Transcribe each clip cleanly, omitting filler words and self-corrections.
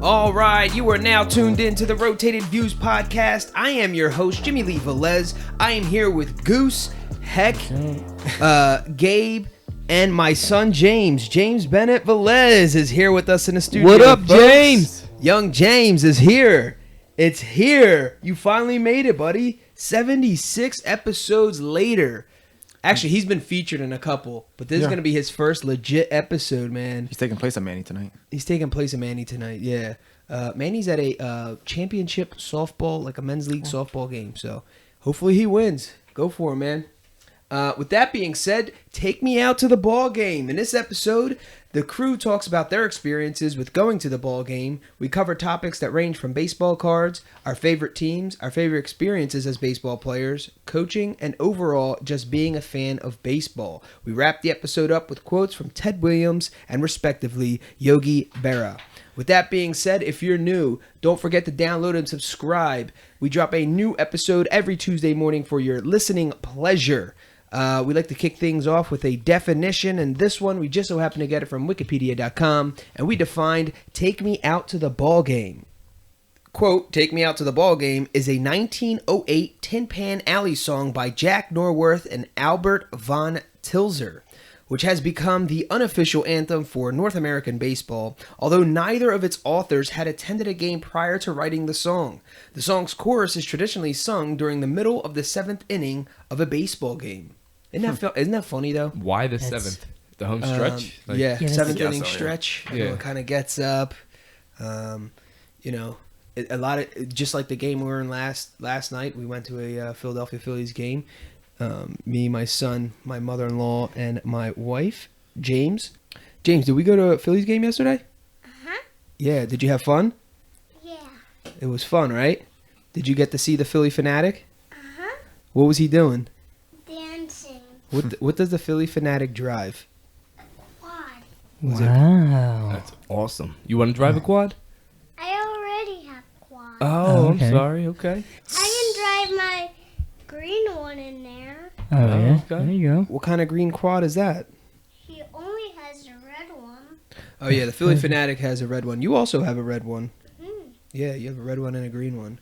All right, you are now tuned in to the Rotated Views podcast. I am your host, Jimmy Lee Velez. I am here with Goose, Heck, Gabe, and my son, James. James Bennett Velez is here with us in the studio. What up, folks. James? Young James is here. It's here. You finally made it, buddy. 76 episodes later. Actually, he's been featured in a couple, but this is going to be his first legit episode, man. He's taking place of Manny tonight. Yeah. Manny's at a championship softball, like a men's league softball game, so hopefully he wins. Go for him, man. With that being said, take me out to the ball game. In this episode, the crew talks about their experiences with going to the ball game. We cover topics that range from baseball cards, our favorite teams, our favorite experiences as baseball players, coaching, and overall just being a fan of baseball. We wrap the episode up with quotes from Ted Williams and respectively Yogi Berra. With that being said, if you're new, don't forget to download and subscribe. We drop a new episode every Tuesday morning for your listening pleasure. We like to kick things off with a definition, and this one we just so happen to get it from Wikipedia.com, and we defined "Take Me Out to the Ball Game." Quote, "Take Me Out to the Ball Game" is a 1908 Tin Pan Alley song by Jack Norworth and Albert von Tilzer, which has become the unofficial anthem for North American baseball, although neither of its authors had attended a game prior to writing the song. The song's chorus is traditionally sung during the middle of the seventh inning of a baseball game. Isn't that funny, though? Why the seventh? The home stretch? Seventh inning stretch. Yeah. It kind of gets up. A lot of, just like the game we were in last night, we went to a Philadelphia Phillies game. Me, my son, my mother-in-law, and my wife, James. James, did we go to a Phillies game yesterday? Uh-huh. Yeah. Did you have fun? Yeah. It was fun, right? Did you get to see the Philly Fanatic? Uh-huh. What was he doing? Dancing. What does the Philly Fanatic drive? Quad. Wow. That's awesome. You want to drive a quad? I already have quad. Oh, okay. I'm sorry. Okay. I can drive my green one in there. Oh, yeah. okay. There you go. What kind of green quad is that? He only has a red one. Oh, yeah, the Philly Fanatic has a red one. You also have a red one. Mm. Yeah, you have a red one and a green one.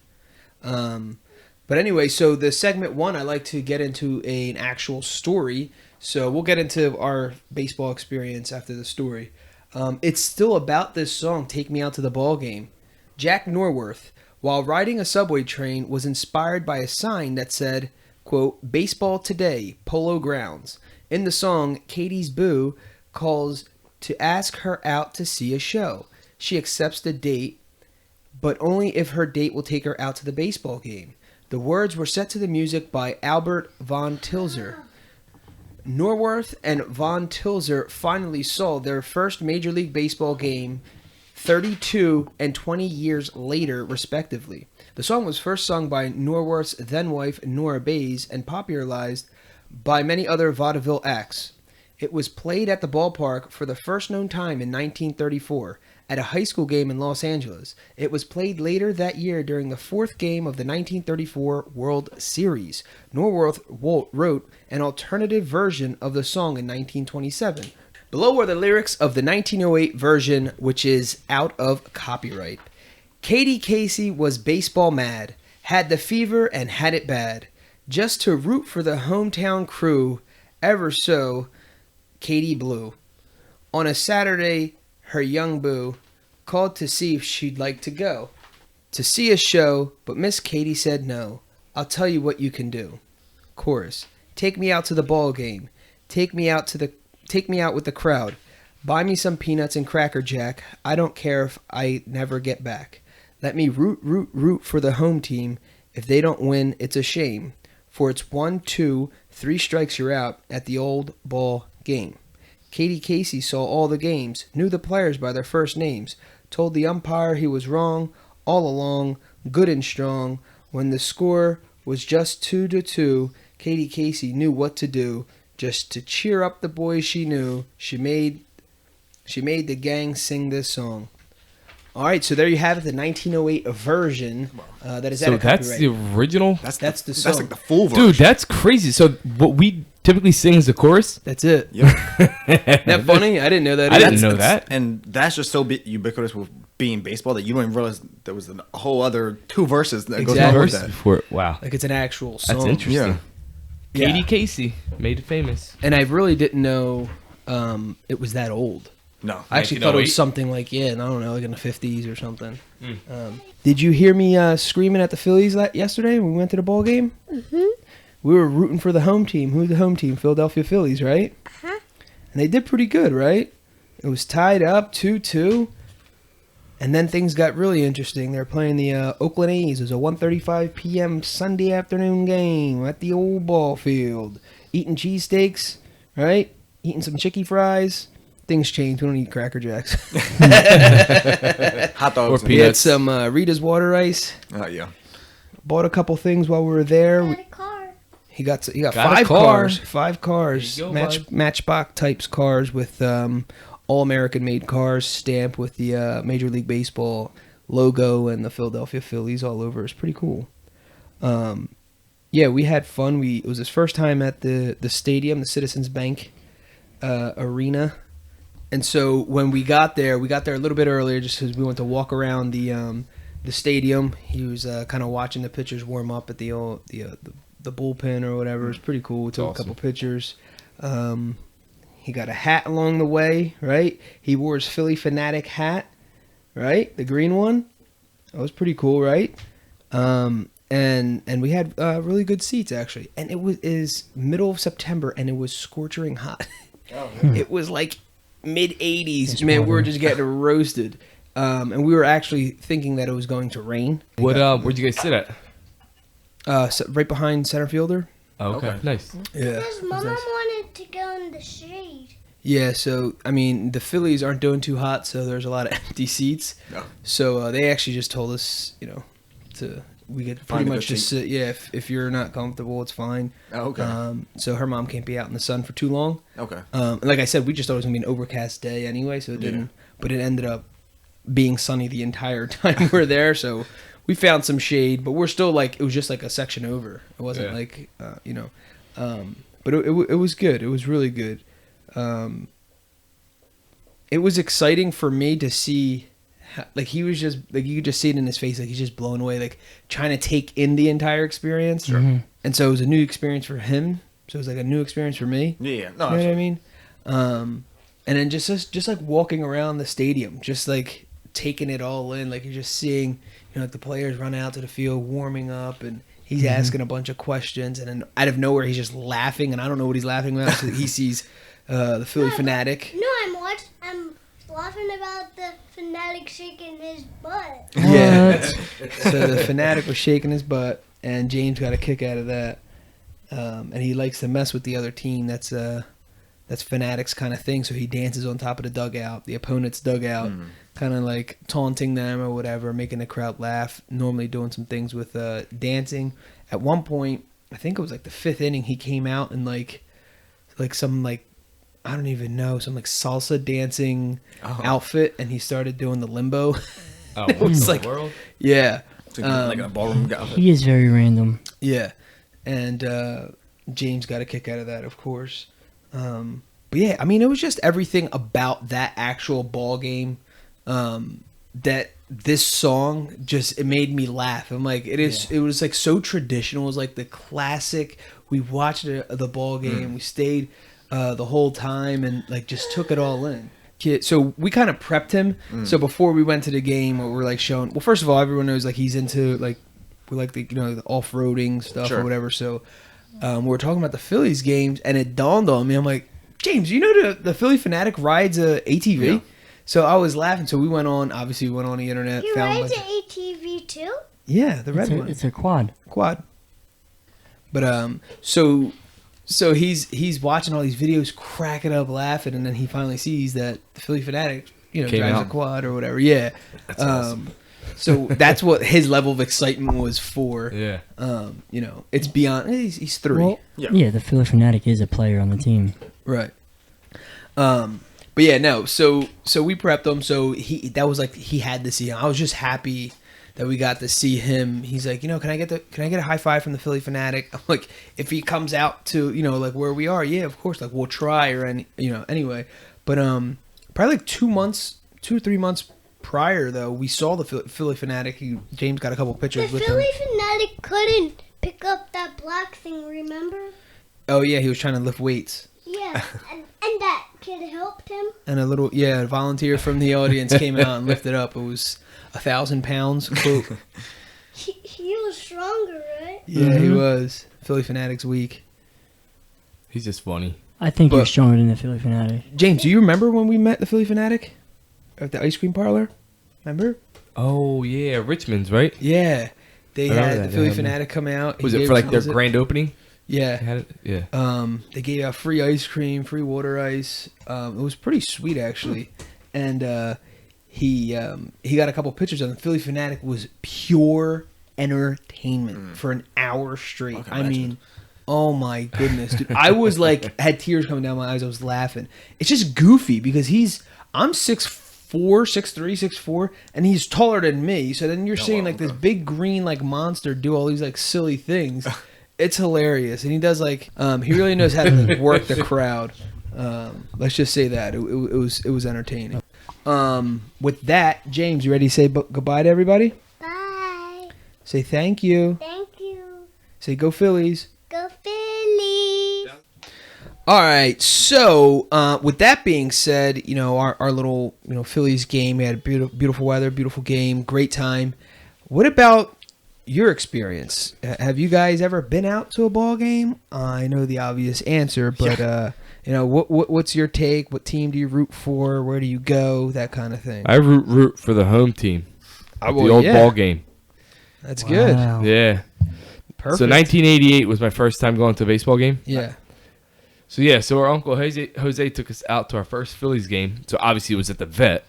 But anyway, so the segment one, I like to get into an actual story. So we'll get into our baseball experience after the story. It's still about this song, "Take Me Out to the Ball Game." Jack Norworth, while riding a subway train, was inspired by a sign that said, quote, "Baseball Today, Polo Grounds." In the song, Katie's boo calls to ask her out to see a show. She accepts the date, but only if her date will take her out to the baseball game. The words were set to the music by Albert von Tilzer. Norworth and von Tilzer finally saw their first Major League Baseball game 32 and 20 years later, respectively. The song was first sung by Norworth's then-wife, Nora Bayes, and popularized by many other vaudeville acts. It was played at the ballpark for the first known time in 1934 at a high school game in Los Angeles. It was played later that year during the fourth game of the 1934 World Series. Norworth wrote an alternative version of the song in 1927. Below are the lyrics of the 1908 version, which is out of copyright. Katie Casey was baseball mad, had the fever and had it bad. Just to root for the hometown crew, ever so, Katie Blue. On a Saturday, her young boo called to see if she'd like to go to see a show, but Miss Katie said no. I'll tell you what you can do. Chorus. Take me out to the ball game. Take me out with the crowd. Buy me some peanuts and Cracker Jack. I don't care if I never get back. Let me root for the home team. If they don't win, it's a shame. For it's 1, 2, 3 strikes you're out at the old ball game. Katie Casey saw all the games, knew the players by their first names, told the umpire he was wrong all along, good and strong. When the score was just 2-2, Katie Casey knew what to do. Just to cheer up the boys she knew, she made the gang sing this song. All right, so there you have it, the 1908 version that is out of copyright. That's the original? That's the song. That's like the full version. Dude, that's crazy. So what we typically sings the chorus. That's it. Yep. Isn't that funny? I didn't know that. I either. didn't know that. And that's just so ubiquitous with being baseball that you don't even realize there was a whole other 2 verses that goes Exactly. along with Verse that. before. Wow, Like it's an actual song. that's interesting. Yeah. Katie Yeah. Casey made it famous. And I really didn't know it was that old. No. I actually thought it 1908? was something like, I don't know, like in the 50s or something. Mm. Did you hear me screaming at the Phillies yesterday when we went to the ball game? Mhm. We were rooting for the home team. Who's the home team? Philadelphia Phillies, right? Uh-huh. And they did pretty good, right? It was tied up 2-2. And then things got really interesting. They were playing the Oakland A's. It was a 1:35 p.m. Sunday afternoon game at the old ball field. Eating cheesesteaks, right? Eating some chicky fries. Things changed. We don't eat Cracker Jacks. Hot dogs. Or We had peanuts. some Rita's water ice. Oh, yeah. Bought a couple things while we were there. Got a car. He got Got a 5 car. cars. 5 cars. There you go, bud. Matchbox types cars with all American made cars stamped with the Major League Baseball logo and the Philadelphia Phillies all over. It's pretty cool. Yeah, we had fun. It was his first time at the stadium, the Citizens Bank arena. And so when we got there a little bit earlier just because we went to walk around the stadium. He was kind of watching the pitchers warm up at the bullpen or whatever. It was pretty cool. We took Awesome. a couple pictures. He got a hat along the way, right? He wore his Philly Fanatic hat, right? The green one. That was pretty cool, right? And we had really good seats actually. And it is middle of September and it was scorching hot. It was like mid 80s. Man, we were just getting roasted. And we were actually thinking that it was going to rain. Where'd you guys sit at? So right behind center fielder. Oh, okay. Okay. Nice. Yeah. Because Mama wanted to go in the shade. Yeah, so I mean the Phillies aren't doing too hot, so there's a lot of empty seats. No. So they actually just told us, we get pretty Find a much good just sit. Yeah, if you're not comfortable, it's fine. Oh, okay. So her mom can't be out in the sun for too long. Okay. And like I said, we just thought it was gonna be an overcast day anyway, so it didn't. But it ended up being sunny the entire time we're there. So we found some shade, but we're still it was just like a section over. It wasn't but it was good. It was really good. It was exciting for me to see, he was just you could just see it in his face, he's just blown away, trying to take in the entire experience. Sure. And so it was a new experience for him. So it was a new experience for me. Yeah. No. You know what I mean? And then just walking around the stadium, just taking it all in, you're just seeing, the players run out to the field, warming up, and he's asking a bunch of questions, and then out of nowhere he's just laughing, and I don't know what he's laughing about. So he sees the Philly Fanatic. No, I'm laughing about the Fanatic shaking his butt. Yeah. So the Fanatic was shaking his butt, and James got a kick out of that. And he likes to mess with the other team. That's Fanatic's kind of thing. So he dances on top of the dugout, the opponent's dugout, kind of taunting them or whatever, making the crowd laugh. Normally doing some things with dancing. At one point, I think it was the 5th inning, he came out in some I don't even know, some salsa dancing outfit, and he started doing the limbo. Oh, It was what in the world? Yeah. Like a ballroom guy. He is very random. Yeah, and James got a kick out of that, of course. But yeah, I mean, it was just everything about that actual ball game that this song it made me laugh. I'm it was so traditional. It was the classic. We watched the ball game. We stayed the whole time and just took it all in. So we kind of prepped him. So before we went to the game, we're showing. Well, first of all, everyone knows he's into the the off-roading stuff or whatever. So we were talking about the Phillies games, and it dawned on me. I'm like, James, the Philly Fanatic rides a ATV. Yeah. So I was laughing. So we went on. Obviously, we went on the internet. He found rides an ATV too? yeah, the red one. It's a quad. Quad. But so he's watching all these videos, cracking up, laughing, and then he finally sees that the Philly Fanatic, Came drives a out. quad or whatever. Yeah. That's awesome. So that's what his level of excitement was for. Yeah. It's beyond. He's 3. Well, Yeah. yeah, the Philly Fanatic is a player on the team. Right. But yeah, no. So we prepped him. So he had to see him. I was just happy that we got to see him. He's like, can I get a high five from the Philly Fanatic? I'm like, if he comes out to like where we are, yeah, of course, like we'll try or anyway. But probably like 2 or 3 months prior though, we saw the Philly Fanatic. James got a couple pictures The with Philly him. Fanatic couldn't pick up that black thing, remember? Oh yeah, he was trying to lift weights. Yeah, and that kid helped him. And a volunteer from the audience came out and lifted up. It was 1,000 pounds. Quote. He was stronger, right? Yeah, he was. Philly Fanatics week. He's just funny. I think But- you're stronger than the Philly Fanatic. James, do you remember when we met the Philly Fanatic at the ice cream parlor? Remember? Oh yeah, Richmond's right. Yeah, they I remember had that. the They Philly had- Fanatic come out. Was He it gave for like us- their was it- grand opening? They Yeah. had it. Yeah. They gave out free ice cream, free water ice. It was pretty sweet actually, and he got a couple pictures of him. Philly Fanatic was pure entertainment for an hour straight. Okay, I imagine. mean, oh my goodness, dude! I was like, had tears coming down my eyes. I was laughing. It's just goofy because I'm 6'4", 6'3", 6'4", and he's taller than me. So then you're seeing wow, like this okay. big green like monster do all these like silly things. It's hilarious, and he does like he really knows how to like, work the crowd. Let's just say that it was entertaining. With that, James, you ready to say goodbye to everybody? Bye. Say thank you. Thank you. Say go Phillies. Go Phillies. All right. So with that being said, our little Phillies game. We had beautiful weather, beautiful game, great time. What about your experience? Have you guys ever been out to a ball game? I know the obvious answer, but what's your take? What team do you root for? Where do you go? That kind of thing. I root for the home team. The old ball game. That's good. Wow. Yeah. Perfect. So 1988 was my first time going to a baseball game. Yeah. So our uncle Jose took us out to our first Phillies game. So obviously it was at the Vet,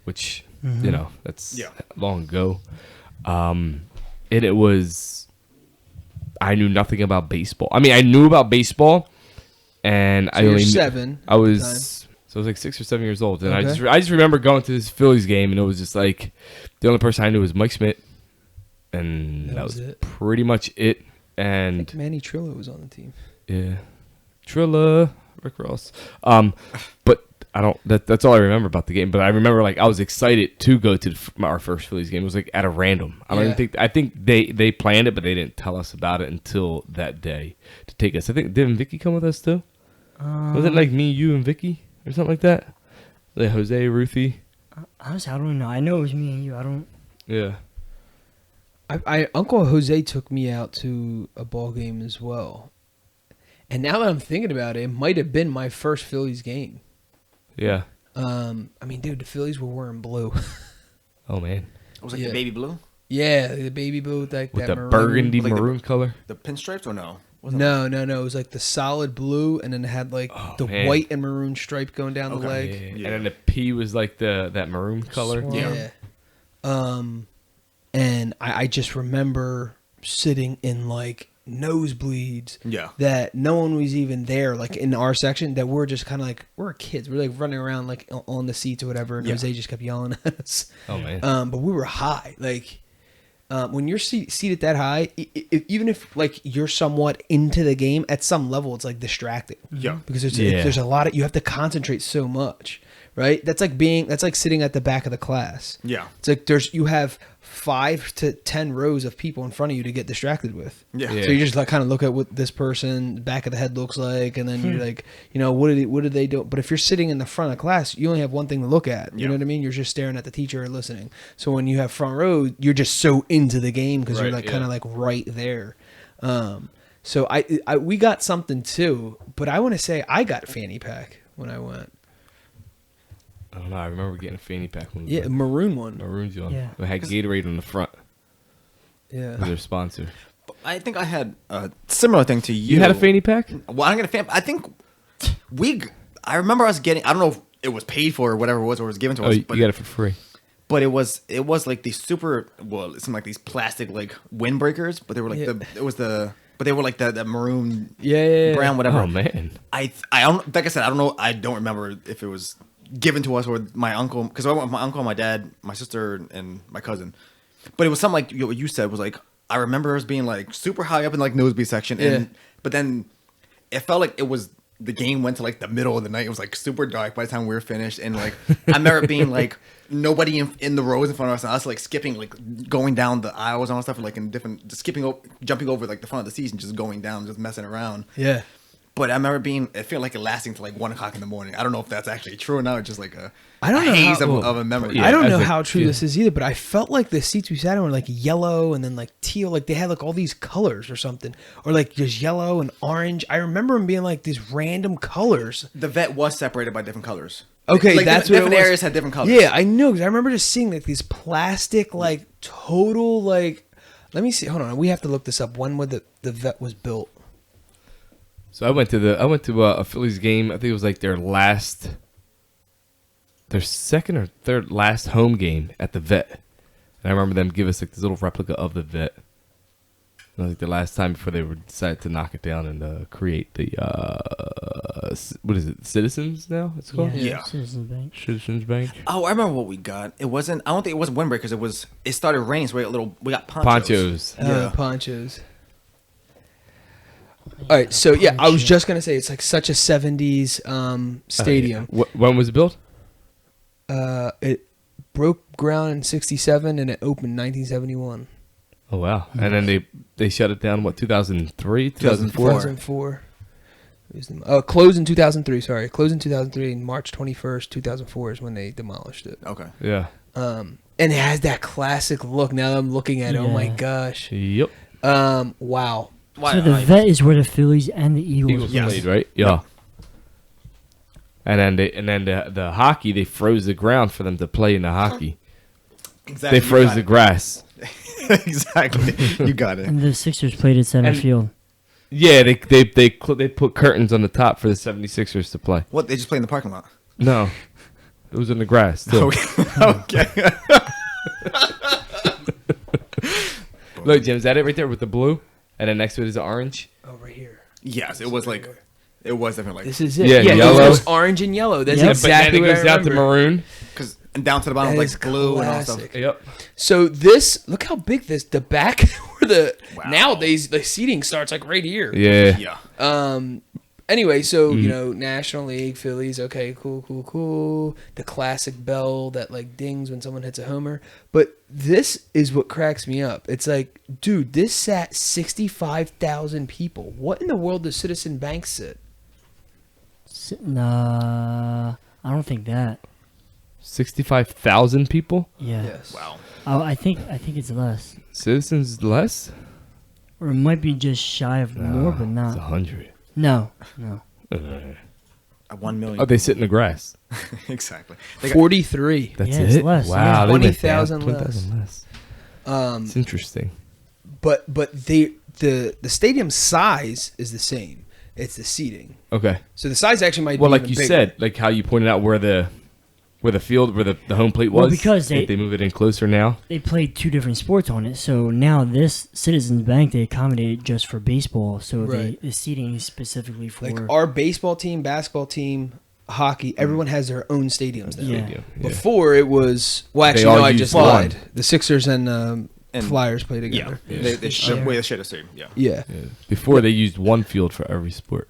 which that's long ago. And it was, I knew nothing about baseball. I mean, I knew about baseball, and So you're 7. I at the was so I was like 6 or 7 years old, and Okay. I just remember going to this Phillies game, and it was just like the only person I knew was Mike Smith, and That that was was it. pretty much it. time. And Manny Trillo was on the team. yeah, Trilla, Rick Ross. But I don't. That's all I remember about the game. But I remember like I was excited to go to our first Phillies game. It was like at a random. I don't Yeah. even think. I think they planned it, but they didn't tell us about it until that day to take us. I think didn't Vicky come with us too? Was it like me, you, and Vicky or something like that? Like Jose, Ruthie. I don't know. I know it was me and you. I don't. Yeah. I Uncle Jose took me out to a ball game as well. And now that I'm thinking about it, it might have been my first Phillies game. Yeah. I mean, dude, the Phillies were wearing blue. Oh man. It was like Yeah. the baby blue, Yeah, the baby blue with like With that the maroon. burgundy Like the- maroon color. the pinstripes, or no? Wasn't No. It was like the solid blue, and then it had like the man. white and maroon stripe going down the Okay. leg. Yeah. Yeah. And then the P was like that maroon color. Swirl. Yeah. And I just remember sitting in like nosebleeds. Yeah. That no one was even there, like in our section. That we're just kind of like we're kids. We're like running around like on the seats or whatever. And Yeah. Jose just kept yelling at us. Oh man. But we were high. Like when you're seated that high, even if like you're somewhat into the game at some level, it's like distracting. Yeah. Because Yeah. there's a lot of you have to concentrate so much, right? That's like sitting at the back of the class. Yeah. It's like you have 5 to 10 rows of people in front of you to get distracted with. Yeah. Yeah. So you just like kind of look at what this person back of the head looks like, and then you're like, what did they do? But if you're sitting in the front of class, you only have one thing to look at. You Yeah. know what I mean? You're just staring at the teacher or listening. So when you have front row, you're just so into the game because you're Right, like yeah. kind of like right there. So we got something too, but I want to say I got fanny pack when I went. I don't know. I remember getting a fanny pack when we Yeah, went. maroon one. Maroon's on. Yeah. It had Gatorade on the front Yeah. as their sponsor. I think I had a similar thing to you. You had a fanny pack? Well, I'm gonna fan. I think I remember us getting. I don't know if it was paid for or whatever it was, or it was given to Oh, us. you But got it for free. But it was like these super. Well, it seemed like these plastic like windbreakers, but they were like but they were like the maroon, Yeah. brown, whatever. Oh man. I don't, like I said, I don't know. I don't remember if it was given to us or my uncle, because I went with my uncle, my dad, my sister, and my cousin. But it was something like what you said was like, I remember us being like super high up in like nosebleed section, and but then it felt like it was the game went to like the middle of the night. It was like super dark by the time we were finished, and like I remember it being like nobody in the rows in front of us, and us like skipping, like going down the aisles and all stuff, like in different, just jumping over like the front of the seats and just going down, just messing around. Yeah. But I remember it felt like it lasting to like 1 o'clock in the morning. I don't know if that's actually true or not. It's just like a haze of a memory. I don't know I how true this is either, but I felt like the seats we sat in were like yellow and then like teal, like they had like all these colors or something, or like just yellow and orange. I remember them being like these random colors. The vet was separated by different colors. Okay, like that's different what it was. areas had different colors. Yeah, I know, because I remember just seeing like these plastic, like total, like. Let me see. Hold on, we have to look this up. When would the vet was built? So I went to a Phillies game. I think it was like their second or third last home game at the vet. And I remember them give us like this little replica of the vet. It was like the last time before they decided to knock it down and create the what is it? Citizens now? It's called Yeah. Citizens Bank. Citizens Bank. Oh, I remember what we got. It wasn't. I don't think it wasn't windbreakers. It started raining, so we got ponchos. Yeah. Ponchos. All right, so yeah, I was just gonna say it's like such a '70s stadium. When was it built? It broke ground in '67 and it opened in 1971. Oh wow! And then they shut it down. What 2003, 2004? 2004. Closed in 2003. Sorry, closed in 2003. And March 21st, 2004 is when they demolished it. Okay. Yeah. And it has that classic look. Now that I'm looking at it, oh my gosh. Yep. Wow. So the vet is where the Phillies and the Eagles played, right? Yeah. And then the hockey, they froze the ground for them to play in the hockey. Exactly. They froze the grass. Exactly. You got it. And the Sixers played at center field. Yeah, they put curtains on the top for the 76ers to play. What? They just play in the parking lot? No. It was in the grass, too. Okay. Look, Jim, is that it right there with the blue? And then next to it is the orange? Oh, right here. Yes, it was like. It was definitely like. This is it. Yeah, yellow. yellow. It was orange and yellow. That's exactly but then it what goes I out to remember. maroon. And down to the bottom, That like is blue and all stuff. classic. Yep. So this, look how big the back where the Wow. nowadays the seating starts like right here. Yeah. Yeah. Anyway, so you know, National League, Phillies, okay, cool. The classic bell that like dings when someone hits a homer. But this is what cracks me up. It's like, dude, this sat 65,000 people. What in the world does Citizen Bank sit? Nah, I don't think that. 65,000 people? Yeah. Yes. Wow. Oh, I think it's less, Citizens less? or it might be just shy of more, but It's not. 100. No. At 1 million. Oh, they sit in the grass. Exactly. 43. That's Yeah, it's it? less, Wow. yeah. They went 20,000 down, 20,000 less. It's interesting. But the stadium size is the same. It's the seating. Okay. So the size actually might Well, be like even you bigger. said, like how you pointed out where the field, where the home plate was. Well, because they move it in closer now. They played two different sports on it, so now this Citizens Bank they accommodated just for baseball. So Right. the seating is specifically for. Like our baseball team, basketball team, hockey, everyone has their own stadiums now. Yeah. Before it was, well, They actually, all no, I used just one. lied. The Sixers and And- Flyers play Yeah. together. They share the same. Yeah. Yeah. Before they used one field for every sport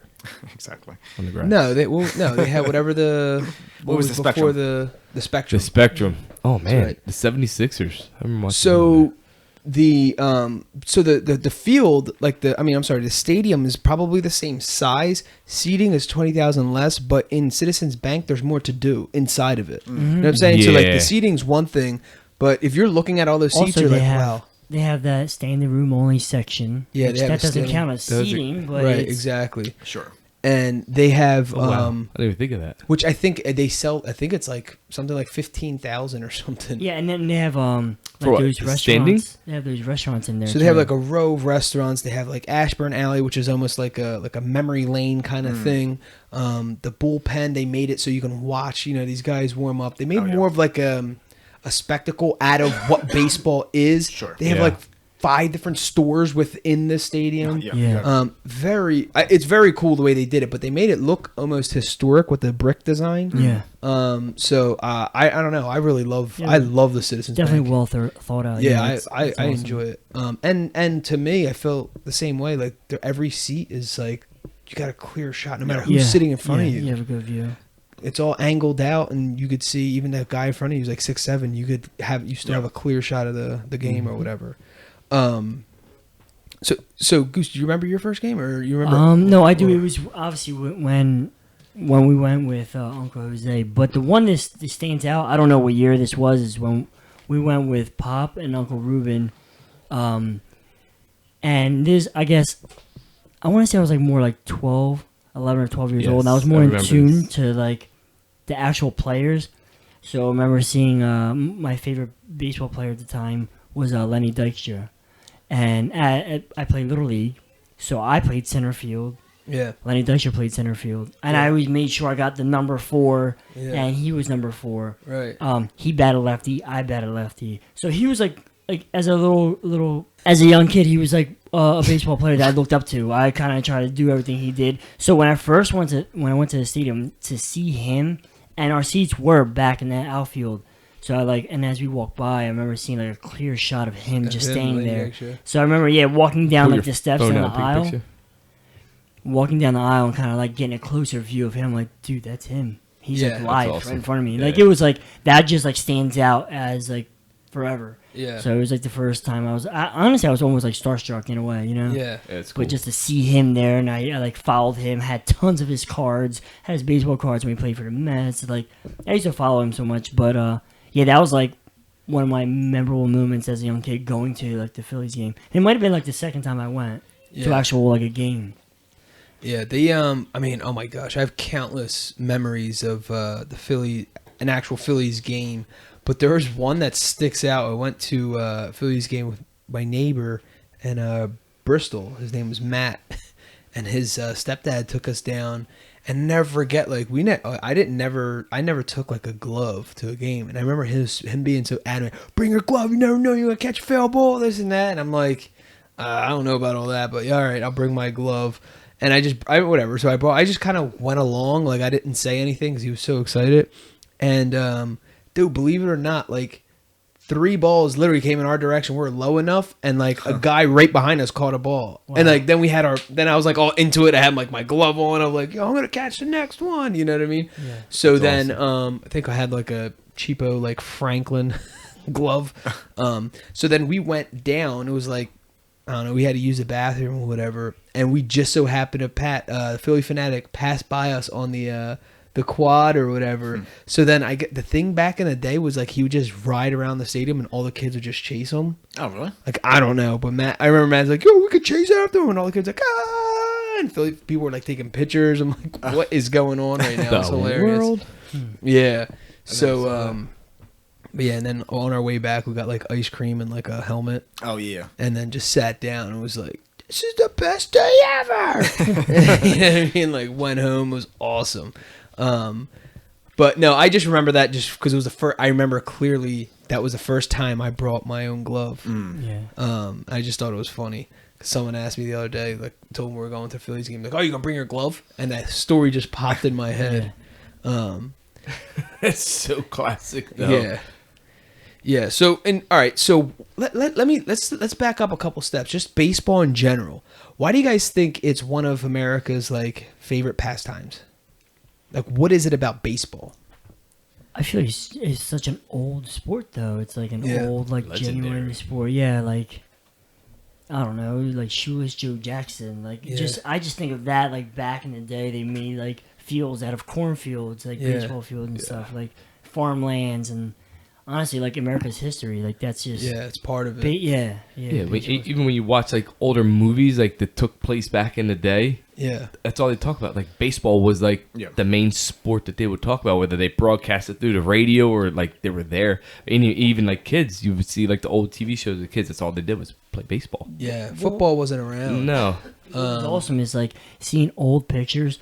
Exactly. on the grass. No, they had whatever the What was the before spectrum? the spectrum. The Spectrum. Oh man, right. the 76ers. I remember watching So the field, like the stadium is probably the same size. Seating is 20,000 less, but in Citizens Bank there's more to do inside of it. You know what I'm saying? So like Yeah. the seating's one thing, but if you're looking at all those seats, also, you're they like, have wow. they have that standing room only section. Yeah, which they have that a doesn't standing- count as Does it? seating, but Right, it's, exactly. Sure. And they have Oh, wow. I didn't even think of that. which I think they sell. I think it's like something like 15,000 or something. Yeah, and then they have For like what, those standing? restaurants. They have those restaurants in there. So they have too. like a row of restaurants. They have like Ashburn Alley, which is almost like a memory lane kind of thing. The bullpen, they made it so you can watch. These guys warm up. They made more of like a spectacle out of what baseball is. Sure. They have Yeah. like 5 different stores within the stadium. Yeah. It's very cool the way they did it, but they made it look almost historic with the brick design. Yeah. So I don't know. I really love. Yeah. I love the Citizens Definitely Bank. well thought out. Yeah, it's I awesome. enjoy it. And to me, I feel the same way. Like every seat is like you got a clear shot, no matter who's sitting in front of you. You have a good view. It's all angled out, and you could see even that guy in front of you is like 6'7". You still have a clear shot of the game or whatever. So Goose, do you remember your first game, or you remember? No, I do. It was obviously when we went with Uncle Jose, but the one that stands out, I don't know what year this was, is when we went with Pop and Uncle Ruben, and this, I guess, I want to say I was like more like 11 or 12 years old, and I was more in tune to like the actual players. So I remember seeing my favorite baseball player at the time was Lenny Dykstra, and I played Little League, so I played center field. Yeah. Lenny Dykstra played center field, and I always made sure I got the number 4, Yeah. and he was number 4. Right. He batted lefty, I batted lefty, so he was like as a little as a young kid, he was like a baseball player that I looked up to. I kind of tried to do everything he did. So when I went to the stadium to see him, and our seats were back in that outfield. So and as we walked by, I remember seeing like a clear shot of him just staying there. So I remember, walking down like the steps in the aisle, walking down the aisle and kind of like getting a closer view of him. Like, dude, that's him. He's like live right in front of me. Like it was like that just like stands out as like forever. Yeah. So it was like the first time honestly I was almost like starstruck in a way, you know. Yeah. It's cool. But just to see him there, and I like followed him, had tons of his cards, had his baseball cards when he played for the Mets. Like I used to follow him so much, but that was like one of my memorable moments as a young kid going to like the Phillies game. It might have been like the second time I went to actual like a game. Yeah, I mean, oh my gosh, I have countless memories of an actual Phillies game, but there was one that sticks out. I went to a Phillies game with my neighbor in Bristol. His name was Matt, and his stepdad took us down. And never forget, like I never took like a glove to a game, and I remember him being so adamant. Bring your glove. You never know you're gonna catch a foul ball. This and that. And I'm like, I don't know about all that, but yeah, all right, I'll bring my glove. And whatever. So I just kind of went along. Like I didn't say anything because he was so excited. And dude, believe it or not, like 3 balls literally came in our direction. We were low enough, and like a guy right behind us caught a ball. Wow. And like then I was like all into it. I had like my glove on. I'm like, yo, I'm gonna catch the next one. You know what I mean? Yeah. So then awesome. I think I had like a cheapo like Franklin glove. So then we went down. It was like, I don't know, we had to use the bathroom or whatever, and we just so happened to Philly Fanatic passed by us on the quad or whatever. So then I get the thing back in the day was like he would just ride around the stadium and all the kids would just chase him. Oh really? Like I don't know, but I remember Matt's like, yo, we could chase after him, and all the kids like, ah, and Philly people were like taking pictures. I'm like, what is going on right now? It's hilarious. Yeah. So but yeah, and then on our way back, we got like ice cream and like a helmet. Oh yeah. And then just sat down and was like, this is the best day ever. You know what I mean? Like went home, it was awesome. But no, I just remember that just because it was the first. I remember clearly that was the first time I brought my own glove. Yeah. I just thought it was funny. Someone asked me the other day, like, told me we were going to the Phillies game, like, oh, you gonna bring your glove? And that story just popped in my head. It's so classic, though. Yeah. Yeah. So, all right. So let's back up a couple steps. Just baseball in general. Why do you guys think it's one of America's like favorite pastimes? Like, what is it about baseball? I feel like it's such an old sport, though. It's like an old, like, legendary, genuine sport. Yeah, like, I don't know, like Shoeless Joe Jackson. Like, I just think of that, like, back in the day, they made, like, fields out of cornfields, like, baseball fields and stuff, like, farmlands, and honestly, like, America's history, like, that's just... Yeah, it's part of it. Yeah. Even when you watch, like, older movies, like, that took place back in the day... Yeah, that's all they talk about. Like baseball was like the main sport that they would talk about, whether they broadcast it through the radio or like they were there. And even like kids, you would see like the old TV shows of kids. That's all they did was play baseball. Yeah, football wasn't around. No. What's awesome is like seeing old pictures.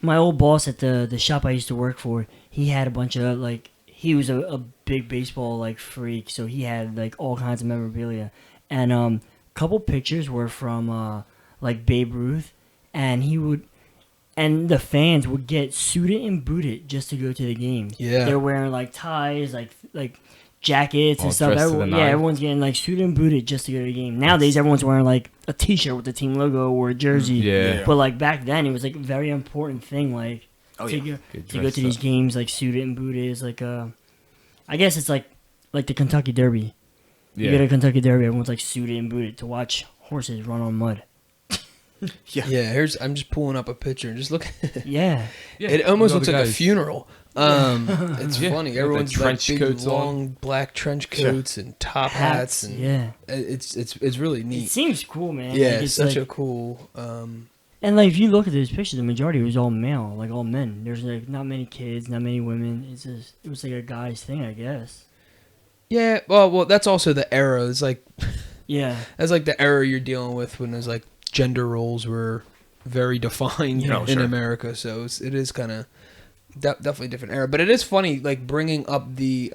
My old boss at the shop I used to work for, he had a bunch of like he was a big baseball like freak, so he had like all kinds of memorabilia. and couple pictures were from like Babe Ruth, and and the fans would get suited and booted just to go to the game. Yeah. They're wearing like ties, like jackets All and stuff. dressed to the nine. Everyone's getting like suited and booted just to go to the game. Nowadays, everyone's wearing like a T-shirt with the team logo or a jersey. Yeah. But like back then, it was like a very important thing. Like to go to these games, like suited and booted is like I guess it's like the Kentucky Derby. You go to Kentucky Derby, everyone's like suited and booted to watch horses run on mud. Yeah, I'm just pulling up a picture and just look. Yeah. It almost All looks the like a guys. funeral. It's Yeah. funny. Got the Everyone's trench like big, coats on. long black trench coats and top hats, and Yeah. it's really It neat. seems cool, man. Yeah, Like, it's such like, a cool. And like if you look at those pictures, the majority was all male, like all men. There's like not many kids, not many women. It was like a guy's thing, I guess. Yeah, well, that's also the era. It's like Yeah. that's like the era you're dealing with when there's like gender roles were very defined Yeah. in America. So it is kind of definitely a different era. But it is funny, like bringing up the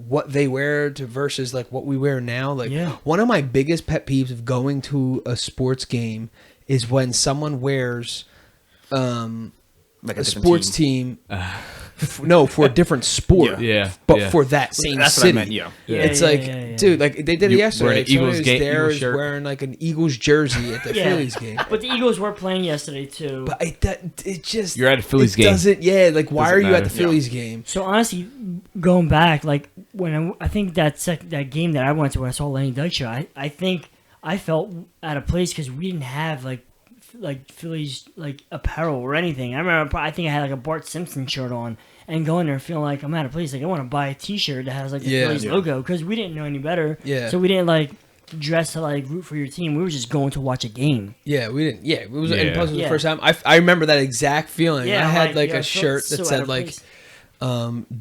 what they wear to versus like what we wear now. Like one of my biggest pet peeves of going to a sports game is when someone wears Like a sports team. For a different sport. Yeah. But yeah. for that same That's what city. I meant. Yeah. It's like, dude, like they did it You yesterday. wear an Like, somebody Eagles was game- there Eagles is shirt. wearing like an Eagles jersey at the Yeah. Phillies game. But the Eagles were playing yesterday too. But it just You're at a Phillies it game. Doesn't like why Doesn't are you at matter. the Phillies game? So honestly, going back, like when I think that game that I went to where I saw Lenny Dykstra, I think I felt out of place because we didn't have like Phillies like apparel or anything. I think I had like a Bart Simpson shirt on, and going there feeling like I'm out of place. Like I want to buy a T-shirt that has like the Phillies logo because we didn't know any better. Yeah. So we didn't like dress to like root for your team. We were just going to watch a game. Yeah, we didn't. Yeah, it was. Yeah. And plus, it was Yeah. the first time I remember that exact feeling. Yeah, I had like yeah, a I felt shirt that so out said of like place.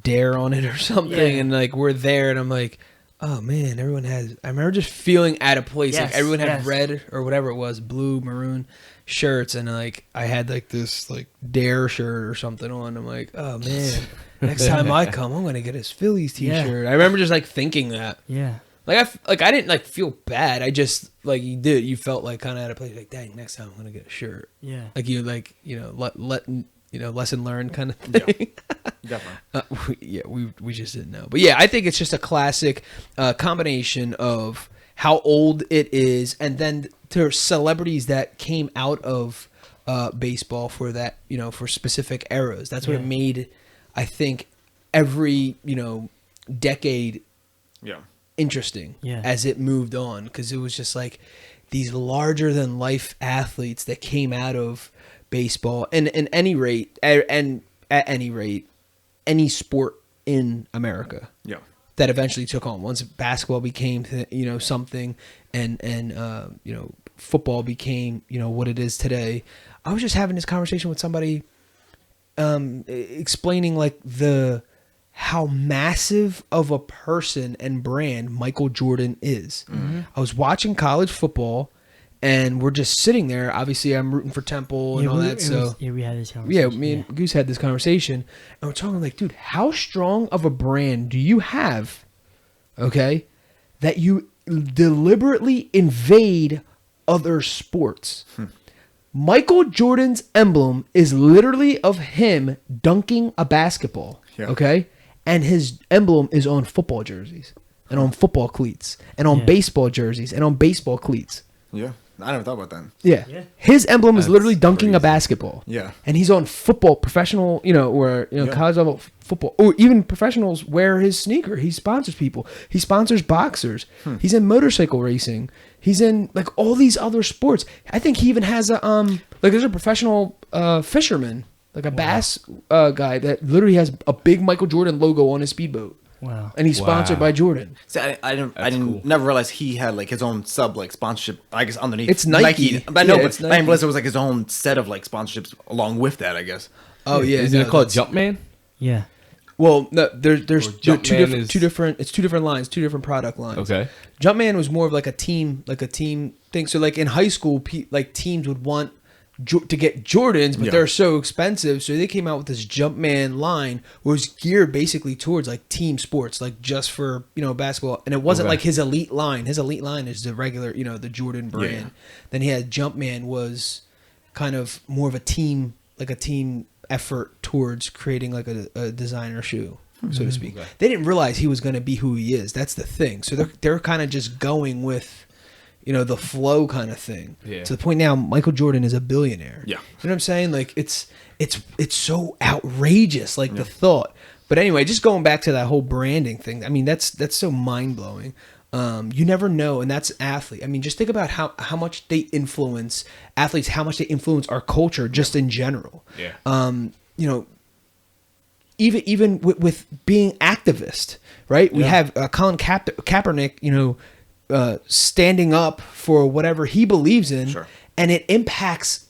Dare on it or something, Yeah. and like we're there, and I'm like, oh man, everyone has. I remember just feeling out of place. Like Yes, everyone had yes. red or whatever it was, blue, maroon shirts, and like I had like this like Dare shirt or something on. I'm like, oh man, next time I come, I'm gonna get his Phillies T-shirt. Yeah. I remember just like thinking that. Yeah. Like I didn't like feel bad. I just like you felt like kind of out of place. Like dang, next time I'm gonna get a shirt. Yeah. Like you lesson learned kind of thing. Definitely. We just didn't know. But yeah, I think it's just a classic combination of how old it is, and then there are celebrities that came out of baseball for that, for specific eras. That's what it made, I think, every decade Yeah. interesting Yeah. as it moved on, because it was just like these larger than life athletes that came out of baseball and at any rate any sport in America Yeah. that eventually took on. Once basketball became something, and football became what it is today. I was just having this conversation with somebody explaining like how massive of a person and brand Michael Jordan is. Mm-hmm. I was watching college football, and we're just sitting there. Obviously, I'm rooting for Temple and all that. So we had this conversation. yeah, me and Goose had this conversation, and we're talking like, dude, how strong of a brand do you have? Okay, that you deliberately invade other sports. Michael Jordan's emblem is literally of him dunking a basketball. Yeah. Okay, and his emblem is on football jerseys and on football cleats and on baseball jerseys and on baseball cleats. Yeah. I never thought about that. Yeah. Yeah. His emblem is That's literally dunking a crazy. basketball. Yeah. And he's on football, professional, or college level football, or even professionals wear his sneaker. He sponsors people. He sponsors boxers. He's in motorcycle racing. He's in like all these other sports. I think he even has a there's a professional fisherman, like a bass guy that literally has a big Michael Jordan logo on his speedboat. Wow. And he's sponsored by Jordan. See, I didn't cool. never realize he had like his own sub like sponsorship. I guess underneath It's Nike. But I know, Yeah, but it's I didn't Nike. realize it was like his own set of like sponsorships along with that. I guess. Oh yeah, Isn't no, it called that's- Jumpman? Yeah. Well, no, there's Or two Jumpman different. is- It's two different lines, two different product lines. Okay. Jumpman was more of like a team thing. So like in high school, like teams would want to get Jordans, but Yeah. they're so expensive. So they came out with this Jumpman line, which was geared basically towards like team sports, like just for basketball. And it wasn't Okay. like his elite line. His elite line is the regular, the Jordan brand. Yeah. Then he had Jumpman was kind of more of a team effort towards creating like a designer shoe, so to speak. Okay. They didn't realize he was going to be who he is. That's the thing. So they're kind of just going with the flow kind of thing. Yeah. To the point now, Michael Jordan is a billionaire. Yeah. You know what I'm saying? Like it's so outrageous, like the thought. But anyway, just going back to that whole branding thing. I mean, that's so mind blowing. You never know, and that's athlete. I mean, just think about how much they influence athletes, how much they influence our culture just in general. Yeah. Even with being activist, right? We have Colin Kaepernick, standing up for whatever he believes in, Sure. and it impacts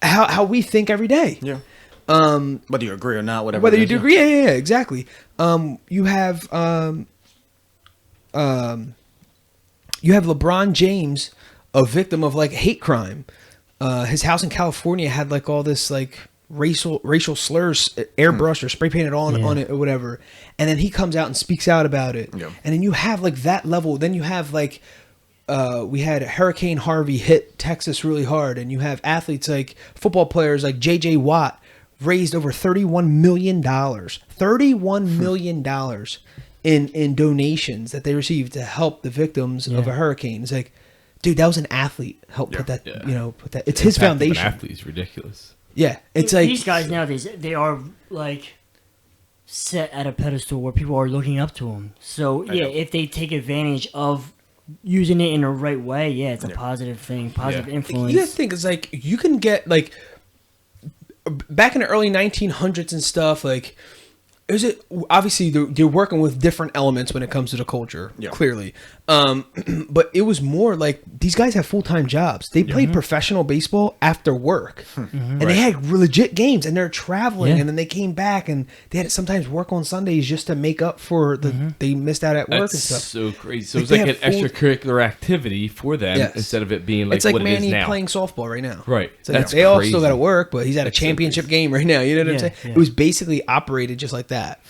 how we think every day. Yeah. Whether you agree or not, whatever. Whether it you is, do agree, yeah, exactly. You have LeBron James, a victim of like hate crime. His house in California had like all this like racial slurs airbrushed or spray painted on it or whatever, and then he comes out and speaks out about it. Yeah. And then you have like that level. Then you have like we had Hurricane Harvey hit Texas really hard, and you have athletes like football players like J.J. Watt raised over $31 million in donations that they received to help the victims of a hurricane. It's like, dude, that was an athlete helped put that. Yeah. Put that. It's his Impact of an foundation. athlete is ridiculous. Yeah, it's like these guys nowadays, they are like set at a pedestal where people are looking up to them. So yeah, if they take advantage of using it in the right way, it's a positive thing, positive influence. You gotta think it's like you can get like back in the early 1900s and stuff. Like, is it obviously they're working with different elements when it comes to the culture, clearly. But it was more like these guys have full-time jobs. They played professional baseball after work, and they had legit games, and they're traveling, and then they came back, and they had to sometimes work on Sundays just to make up for they missed out at work That's and stuff. so crazy. So Like, it's like they an have extracurricular activity for them instead of it being like it's like what it Manny is now. playing softball right now. Right. It's like That's they all crazy. still got to work, but he's at a That's so championship crazy. game right now. You know what I'm saying? Yeah. It was basically operated just like that.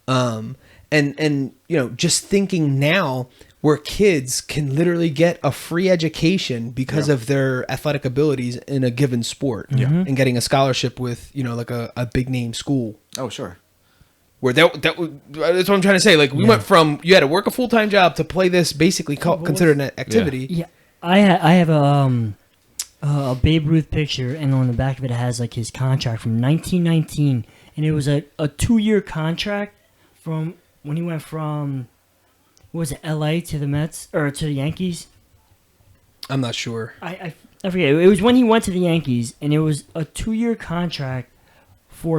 And just thinking now where kids can literally get a free education because of their athletic abilities in a given sport and getting a scholarship with, like a big name school. Oh, sure. Where that's what I'm trying to say. Like we went from you had to work a full-time job to play this basically considered an activity. Yeah, I have a Babe Ruth picture, and on the back of it has like his contract from 1919, and it was a 2-year contract from when he went from what was it, L.A. to the Mets or to the Yankees. I'm not sure. I forget. It was when he went to the Yankees, and it was a 2-year contract for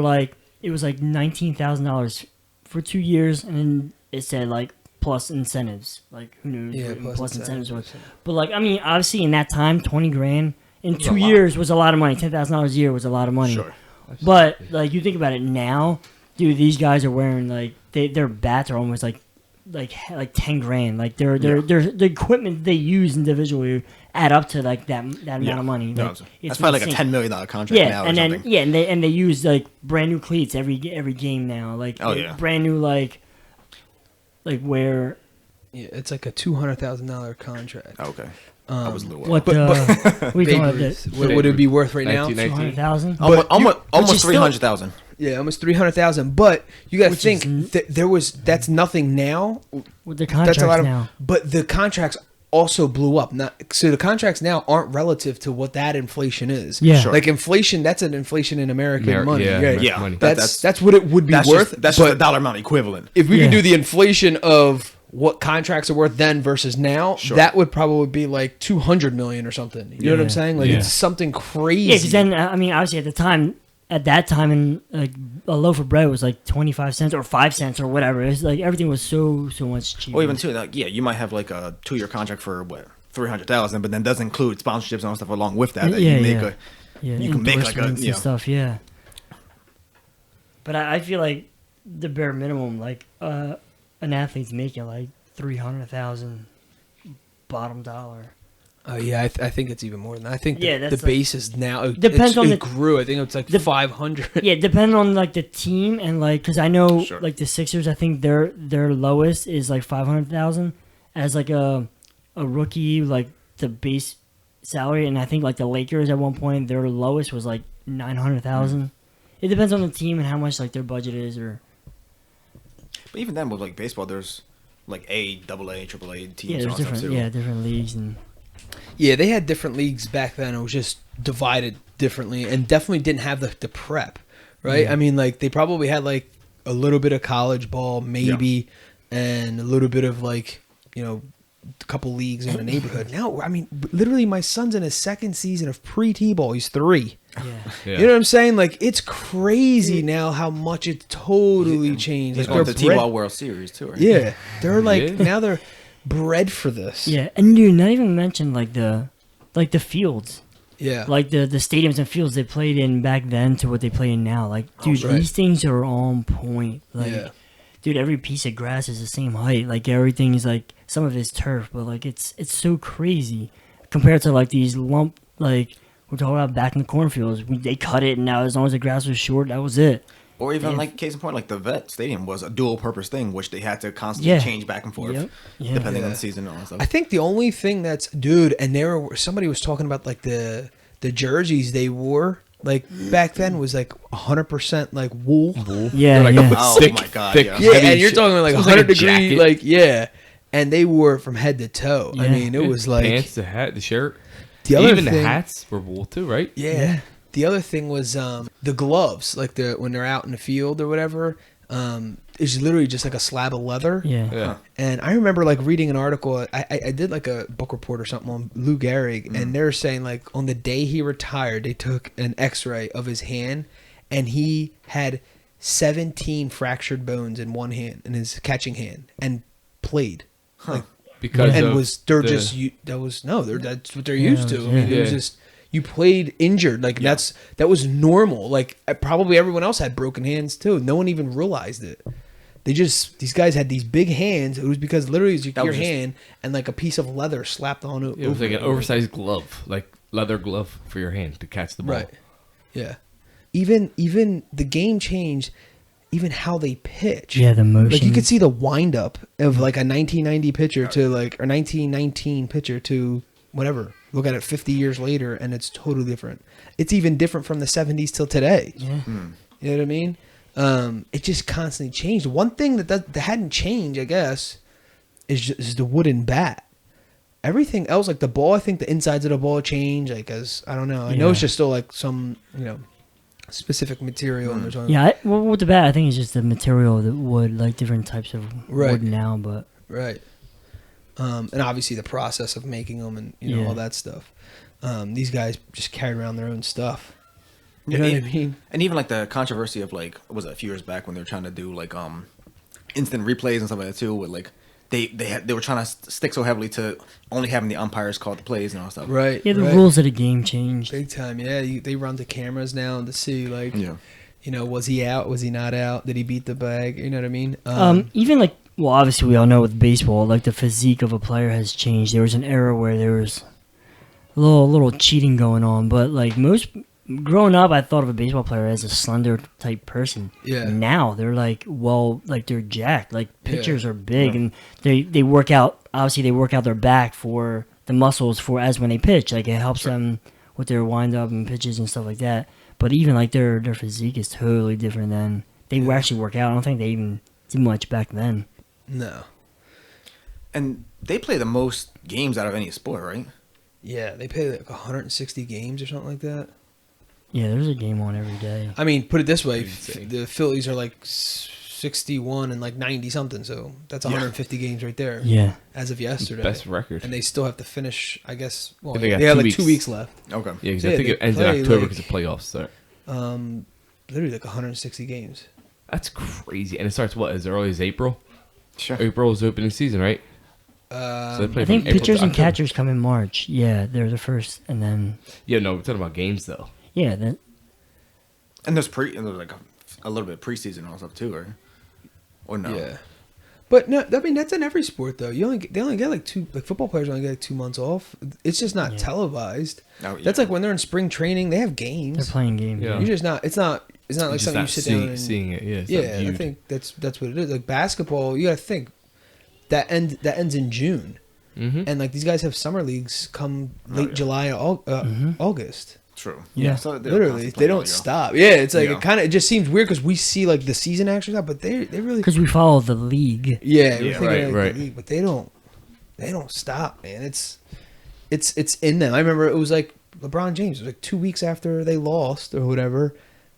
it was like $19,000 for 2 years, and then it said like plus incentives. Like who knows? Yeah, what plus incentives was. incentives. But obviously in that time, $20,000 in 2 years was a lot of money. $10,000 a year was a lot of money. Sure. But you think about it now, dude. These guys are wearing their bats are almost like $10,000. Like the equipment they use individually add up to that amount of money. No, Like, that's probably like a $10 million contract now or and then something. and they use brand new cleats every game now. Brand new where. Yeah, it's like a $200,000 contract. Oh, okay. I was a little What we Babe call Ruth. it? What would it be worth right now? 1919. 200,000. almost is still- 300,000. Yeah, almost 300,000. But you got to Which think is that's nothing now. With the That's contracts a lot of. now. But the contracts also blew up. So the contracts now aren't relative to what that inflation is. Yeah. Sure. Like inflation, that's an inflation in American money. yeah, right? American money. That's what it would be That's worth. That's but just a dollar amount equivalent. if we Yeah. could do the inflation of what contracts are worth then versus now, that would probably be like 200 million or something. You know what I'm saying? Like Yeah. it's something crazy. Yeah, because then obviously at that time, and a loaf of bread was like 25 cents or 5 cents or whatever. It's like everything was so much cheaper. Or even too, you might have like a 2-year contract for what 300,000, but then does include sponsorships and all stuff along with that. Yeah, you make yeah. you can make like a endorsements and stuff. Yeah. But I feel like the bare minimum, an athlete's making like 300,000 bottom dollar. Oh yeah, I think it's even more than that. I think Yeah, the that's base is now. Depends on it the- grew. I think it's like 500. Yeah, depending on like the team and like, because I know Sure. like the Sixers, I think their lowest is like 500,000 as like a rookie, like the base salary, and I think like the Lakers at one point their lowest was like 900,000. It depends on the team and how much like their budget is, or But even then, with like baseball, there's like A, AA, AAA teams. yeah, and there's all stuff, different too. different leagues and Yeah, they had different leagues back then. It was just divided differently, and definitely didn't have the prep, right? I mean, like they probably had like a little bit of college ball, maybe, and a little bit of like a couple leagues in the neighborhood. Now, I mean, literally, my son's in his second season of pre-T-ball. He's 3. yeah. Yeah. You know what I'm saying? Like it's crazy now how much it totally changed. He's Like going to the they're T-Ball bred- World Series too, right? Yeah, they're like Yeah. now they're bred for this. Yeah, and dude, not even mention like the fields. Yeah. Like the stadiums and fields they played in back then to what they play in now. Like, dude, right. these things are on point. Like, Yeah. dude, every piece of grass is the same height. Like everything is like some of it's turf, but like it's so crazy compared to like these lump like we're talking about back in the cornfields. They cut it, and now as long as the grass was short, that was it. Or even Yeah. like case in point, like the Vet Stadium was a dual-purpose thing, which they had to constantly Yeah. change back and forth, Yep. Yeah. depending on Yeah. the season and all that stuff. I think the only thing that's and somebody was talking about like the jerseys they wore like back then was like 100% like wool. Yeah, They're like yeah. Oh thick, my God, thick, yeah. Yeah, heavy and you're shit. talking about like It was like a 100 degree jacket. like yeah, and they wore it from head to toe. I Yeah. mean, it was like pants, the hat, the shirt. the other Even thing, the hats were wool too, right? Yeah. The other thing was the gloves, like when they're out in the field or whatever. It's literally just like a slab of leather. Yeah. Yeah. And I remember like reading an article. I did like a book report or something on Lou Gehrig, and they're saying like on the day he retired, they took an X-ray of his hand, and he had 17 fractured bones in one hand, in his catching hand, and played. Like, Because and of was they're the- just that's what they're used to. I mean, yeah. it was just you played injured. Like that was normal. Like probably everyone else had broken hands too. No one even realized it. These guys had these big hands. It was because literally it's your was just- hand and like a piece of leather slapped on it. It was like an oversized glove, like leather glove for your hand to catch the ball. Right. Yeah. Even the game changed. Even how they pitch. Yeah, the motion. Like you could see the wind up of like a 1990 pitcher to like or 1919 pitcher to whatever. Look at it 50 years later and it's totally different. It's even different from the 70s till today. Yeah. You know what I mean? It just constantly changed. One thing that hadn't changed, I guess, is the wooden bat. Everything else, like the ball, I think the insides of the ball change. Like as I don't know, I know it's Yeah. just still like some specific material. And there's Yeah, well, with the bat, I think it's just the material of the wood, like different types of Right. wood now. But Right. And obviously the process of making them and Yeah. all that stuff. These guys just carried around their own stuff. You Yeah, know what I and- mean? And even like the controversy of like, what was it, a few years back when they were trying to do like instant replays and stuff like that too, with like they were trying to stick so heavily to only having the umpires call the plays and all that stuff. Right. yeah, the right. rules of the game changed. Big time. Yeah, they run the cameras now to see like, Yeah. was he out? Was he not out? Did he beat the bag? You know what I mean? Even like, well, obviously we all know with baseball, like the physique of a player has changed. There was an era where there was a little cheating going on, but like growing up, I thought of a baseball player as a slender type person. Yeah. Now they're like, like they're jacked. Like pitchers are big, Yeah. and they work out. Obviously, they work out their back for the muscles for as when they pitch. Like it helps them with their wind up and pitches and stuff like that. But even like their physique is totally different than they actually work out. I don't think they even did much back then. no. And they play the most games out of any sport, right? Yeah, they play like 160 games or something like that. Yeah, there's a game on every day. I mean, put it this way: Insane. the Phillies are like 61 and like 90 something, so that's 150 games right there. Yeah. As of yesterday, Best record. and they still have to finish. I guess. Well, They they, got have 2 like 2 weeks. weeks left. Okay. Yeah, because Yeah, I think they it ends in play, October like- because the playoffs start. Literally like 160 games. That's crazy. And it starts what, as early as April? Sure. April is opening season, right? So they play I think from April pitchers to and October. catchers come in March. Yeah, they're the first, and then Yeah, no, we're talking about games though. yeah, then And there's like a little bit of preseason and all stuff too, right? Or no? Yeah. But no, I mean that's in every sport though. They only get like football players only get like 2 months off. It's just not televised. Oh, yeah. That's like when they're in spring training, they have games. They're playing games. Yeah. You're just not. It's not like something you sit down and seeing it. Yeah, it's yeah. not I viewed. think that's what it is. Like basketball, you got to think that ends in June, and like these guys have summer leagues come late July, August. True. Yeah. So Literally, they don't stop. Yeah, it's like Yeah. it just seems weird because we see like the season actually stop, but they really Because we follow the league. yeah, Yeah, right. the league, but they don't stop, man. It's in them. I remember it was like LeBron James. It was like 2 weeks after they lost or whatever,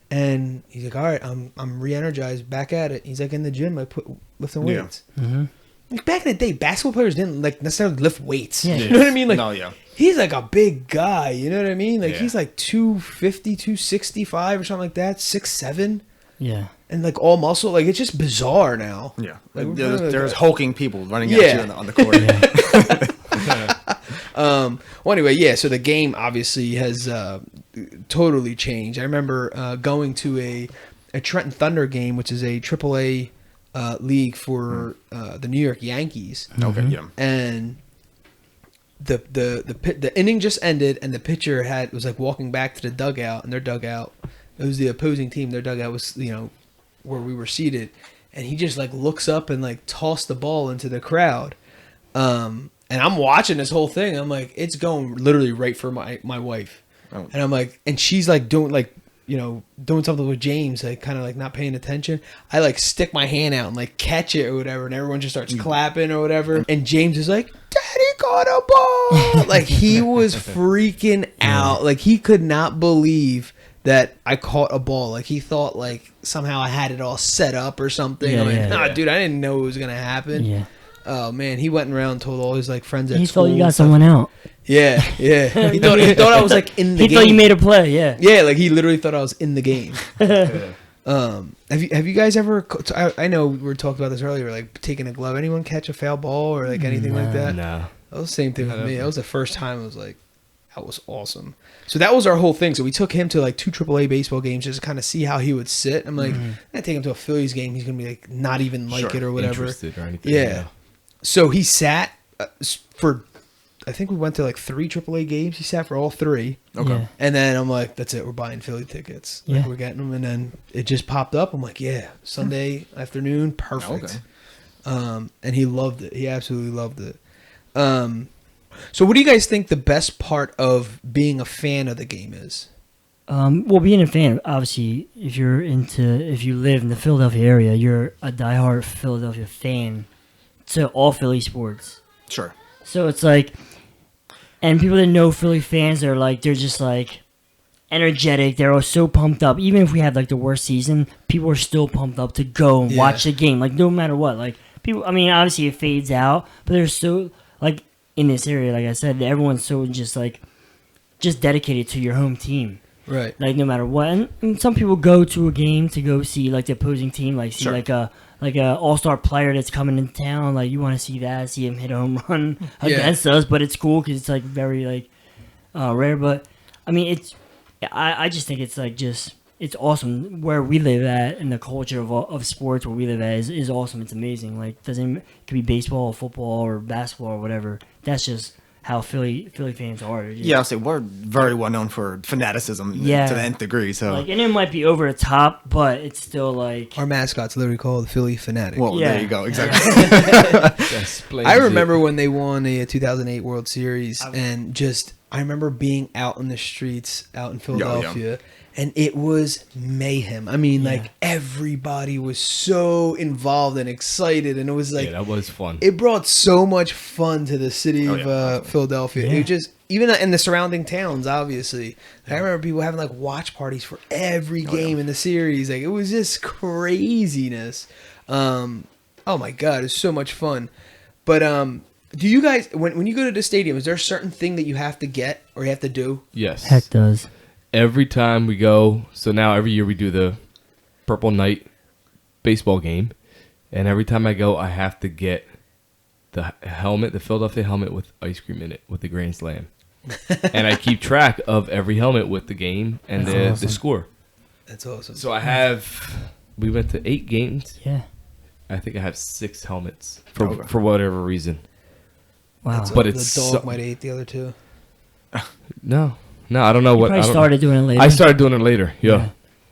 and he's like, "All right, I'm re-energized, back at it." He's like in the gym, like lifting Yeah. weights. Mm-hmm. Like back in the day, basketball players didn't like necessarily lift weights. Yeah. You know what I mean? Like No, yeah. he's like a big guy. You know what I mean? Like Yeah. he's like 250, 265 or something like that, 6'7", Yeah. and like all muscle. Like it's just bizarre now. Yeah. Like, we're there's kinda there's like- hulking people running Yeah. at you on the court. Well, anyway, yeah. So the game obviously has totally changed. I remember going to a Trenton Thunder game, which is a AAA league for the New York Yankees, Okay, yeah. and the inning just ended, and the pitcher was like walking back to the dugout, and their dugout, it was the opposing team. Their dugout was where we were seated, and he just like looks up and like tossed the ball into the crowd. And I'm watching this whole thing. I'm like, it's going literally right for my wife. Oh. And I'm like, and she's like doing something with James, like kind of like not paying attention. I like stick my hand out and like catch it or whatever, and everyone just starts clapping or whatever. And James is like, "Daddy caught a ball!" Like he was freaking out. Like he could not believe that I caught a ball. Like he thought like somehow I had it all set up or something. Yeah, I'm like, yeah. nah, dude, I didn't know it was gonna happen. Yeah. Oh man, he went around and told all his like friends at He school. thought you and got stuff. someone out. Yeah. He thought I was like in the He game. thought you made a play. Yeah. Yeah, like he literally thought I was in the game. Have you guys ever? I know we were talking about this earlier, like taking a glove. Anyone catch a foul ball or like anything like that? No. That was the same thing with me. That was the first time I was like, that was awesome. So that was our whole thing. So we took him to like 2 AAA baseball games just to kind of see how he would sit. I'm like, I take him to a Phillies game. He's gonna be like not even like it or whatever. Interested or anything. Yeah. So he sat for, I think we went to like 3 AAA games. He sat for all 3. Okay. Yeah. And then I'm like, that's it. We're buying Philly tickets. Like, Yeah. we're getting them. And then it just popped up. I'm like, yeah, Sunday afternoon. Perfect. Okay. And he loved it. He absolutely loved it. So what do you guys think the best part of being a fan of the game is? Well, being a fan, obviously, if you live in the Philadelphia area, you're a diehard Philadelphia fan to all Philly sports. Sure. So it's like, and people that know Philly fans, they're just like energetic. They're all so pumped up. Even if we had like the worst season, people are still pumped up to go and watch the game. Like no matter what, like people. I mean, obviously it fades out, but they're so like in this area, like I said, everyone's so just dedicated to your home team. Right. Like no matter what, and some people go to a game to go see like the opposing team, like see Sure. like a all-star player that's coming into town. Like you want to see that, see him hit a home run against us. But it's cool because it's like very like rare. But I mean, I just think it's like it's awesome where we live at, and the culture of sports where we live at is awesome. It's amazing. Like it could be baseball, or football, or basketball, or whatever. That's just how Philly fans are. Yeah, I'll say we're very well known for fanaticism to Yeah. the nth degree. So, Like, and it might be over the top, but it's still like Our mascot's literally called the Philly Fanatic. well, Yeah. there you go. Exactly. I remember when they won the 2008 World Series, and I remember being out in the streets out in Philadelphia, and it was mayhem. I mean, like everybody was so involved and excited, and it was like that was fun. it brought so much fun to the city of yeah. Philadelphia. Yeah. It just even in the surrounding towns, obviously. I remember people having like watch parties for every game in the series. Like it was just craziness. Oh my god, it's so much fun. But do you guys when you go to the stadium, is there a certain thing that you have to get or you have to do? Yes. heck does. Every time we go, so now every year we do the Purple Night baseball game, and every time I go, I have to get the helmet, the Philadelphia helmet with ice cream in it, with the Grand Slam, and I keep track of every helmet with the game and That's the awesome. score. That's awesome. So we went to 8 games, Yeah. I think I have 6 helmets for whatever reason. Wow. But the it's dog so- might have ate the other two. No, I don't know what. Probably I don't- started doing it later. I started doing it later. Yeah. Yeah.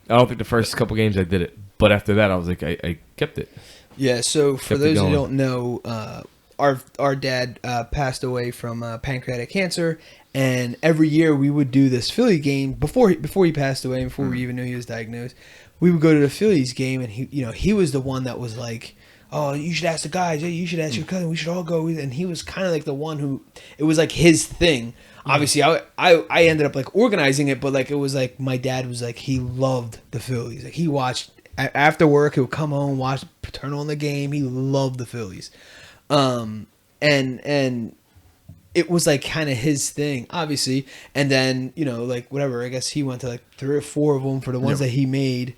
I don't think the first couple games I did it, but after that I was like, I kept it. Yeah. So for Kept it those who going. don't know, our dad passed away from pancreatic cancer, and every year we would do this Philly game before he passed away, and before we even knew he was diagnosed. We would go to the Phillies game, and he was the one that was like, "Oh, you should ask the guys. Hey, you should ask your cousin. We should all go." And he was kind of like the one who, it was like his thing. Obviously, I ended up like organizing it, but like it was like my dad was like, he loved the Phillies. Like he watched after work, he would come home, turn on the game. He loved the Phillies, and it was like kind of his thing, obviously. And then like whatever, I guess he went to like 3 or 4 of them for the ones that he made,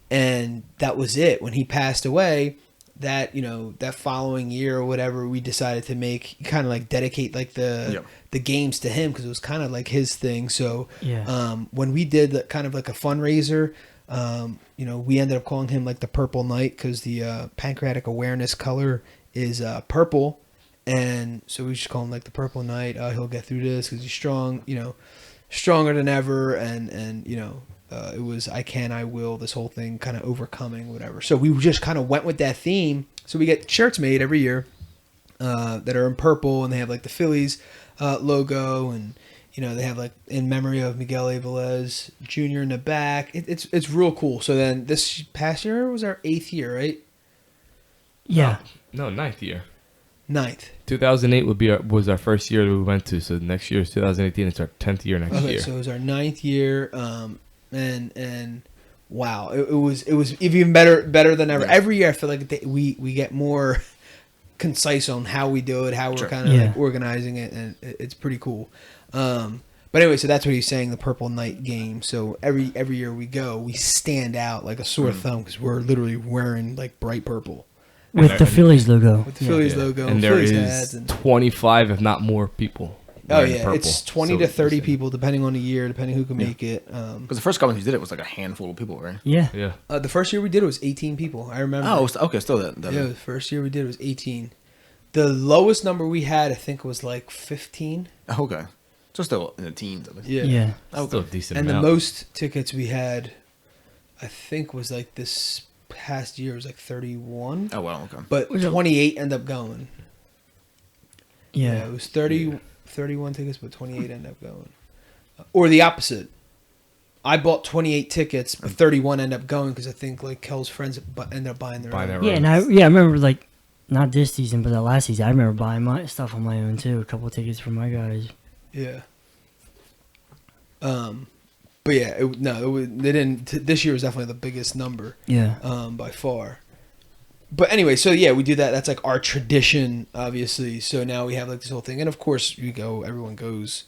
and that was it. When he passed away, that that following year or whatever, we decided to make kind of like dedicate like the games to him, because it was kind of like his thing. So when we did kind of like a fundraiser, we ended up calling him like the Purple Knight, because the pancreatic awareness color is purple, and so we just call him like the Purple Knight. He'll get through this because he's strong, stronger than ever, and it was I can, I will, this whole thing kind of overcoming whatever. So we just kind of went with that theme. So we get shirts made every year that are in purple, and they have like the Phillies logo, and they have like in memory of Miguel A. Velez Jr. in the back. It's real cool. So then this past year was our 8th year, right? Yeah. No, 9th year. 9th. 2008 was our first year that we went to. So next year is 2018. It's our 10th year next year. So it was our 9th year. And wow, it was even better than ever. Every year I feel like we get more concise on how we do it, how we're kind of like organizing it, and it's pretty cool. But anyway, so that's what he's saying, the Purple Knight game. So every year we go, we stand out like a sore thumb, because we're literally wearing like bright purple with the Phillies logo. with the Phillies logo, and there Phillies is hats, and 25, if not more, people. oh wearing yeah, purple. it's 20 So to 30 interesting. people depending on the year, depending who can make it. Because the first couple we did it was like a handful of people, right? Yeah. Yeah. The first year we did it was 18 people. I remember. Oh, okay, still that. Yeah, the first year we did it was 18. The lowest number we had, I think, was like 15. Oh, okay. So still in the teens, at least. Yeah. Yeah. Still a decent And amount. the most tickets we had, I think, was like this past year was like 31. Oh, wow, okay. But 28 end up going. Yeah. It was 31 tickets, but 28 end up going. Or the opposite. I bought 28 tickets, but 31 end up going, because I think like Kel's friends ended up buying their own. Yeah, and I remember like not this season, but the last season, I remember buying my stuff on my own too. A couple of tickets for my guys. Yeah. But yeah, they didn't. This year was definitely the biggest number. Yeah. By far. But anyway, so yeah, we do that. That's like our tradition, obviously. So now we have like this whole thing, and of course, everyone goes,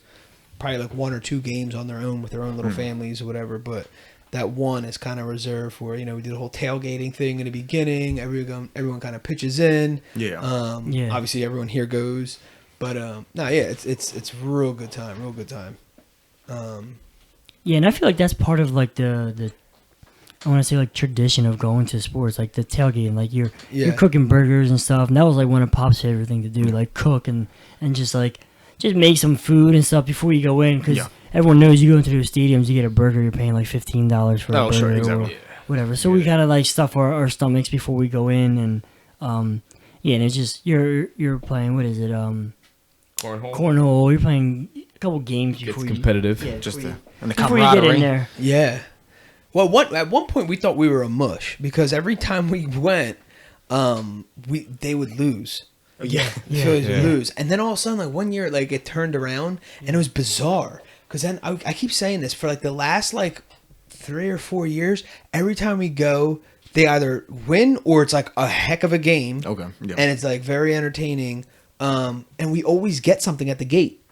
probably like 1 or 2 games on their own with their own little families or whatever. But that one is kind of reserved for, we do the whole tailgating thing in the beginning. Everyone kind of pitches in. Yeah. Obviously, everyone here goes. But it's real good time. Real good time. Yeah, and I feel like that's part of like the I want to say like tradition of going to sports, like the tailgating, like you're cooking burgers and stuff. And that was like one of Pop's favorite thing to do, like cook and just make some food and stuff before you go in, because everyone knows you go into those stadiums, you get a burger, you're paying like $15 for a burger or whatever. So we gotta like stuff our stomachs before we go in, and and it's just you're playing, what is it, cornhole. You're playing a couple games before It's competitive. Yeah, Just before and the before you get in camaraderie. there. Yeah. Well, at one point we thought we were a mush, because every time we went, they would lose. Yeah. The Phillies would lose, and then all of a sudden, like one year, like it turned around, and it was bizarre. Because then I keep saying this, for like the last like 3 or 4 years, every time we go, they either win or it's like a heck of a game. Okay. Yeah. And it's like very entertaining. And we always get something at the gate.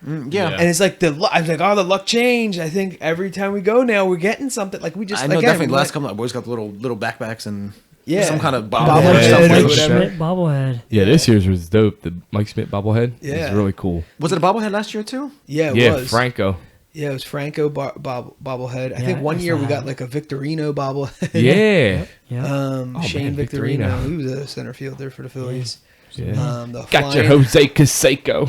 Yeah. And it's like I was like, the luck changed. I think every time we go now, we're getting something. Like we just, I know, again, definitely. The we last couple, our boys got the little backpacks and Yeah. some kind of Bobblehead bobblehead stuff. or Like, whatever. Schmidt bobblehead. Yeah, this year's was dope. The Mike Schmidt bobblehead. Yeah. It was really cool. was it a bobblehead last year too? Yeah, it Yeah, was. Franco. Yeah, it was Franco bobblehead. I think one year we got like a Victorino bobblehead. Yeah. Yeah. Shane man, Victorino. Victorino. He was a center fielder for the Phillies. Yeah. The Got your flying- Jose Canseco.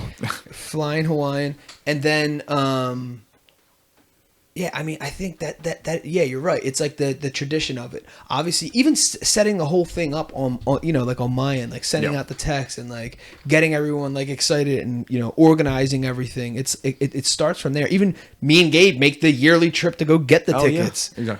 Flying Hawaiian, and then yeah, I mean, I think that yeah, you're right. It's like the tradition of it. Obviously, even setting the whole thing up on like on my end, like sending out the text and like getting everyone like excited and organizing everything. It starts from there. Even me and Gabe make the yearly trip to go get the tickets. Yeah.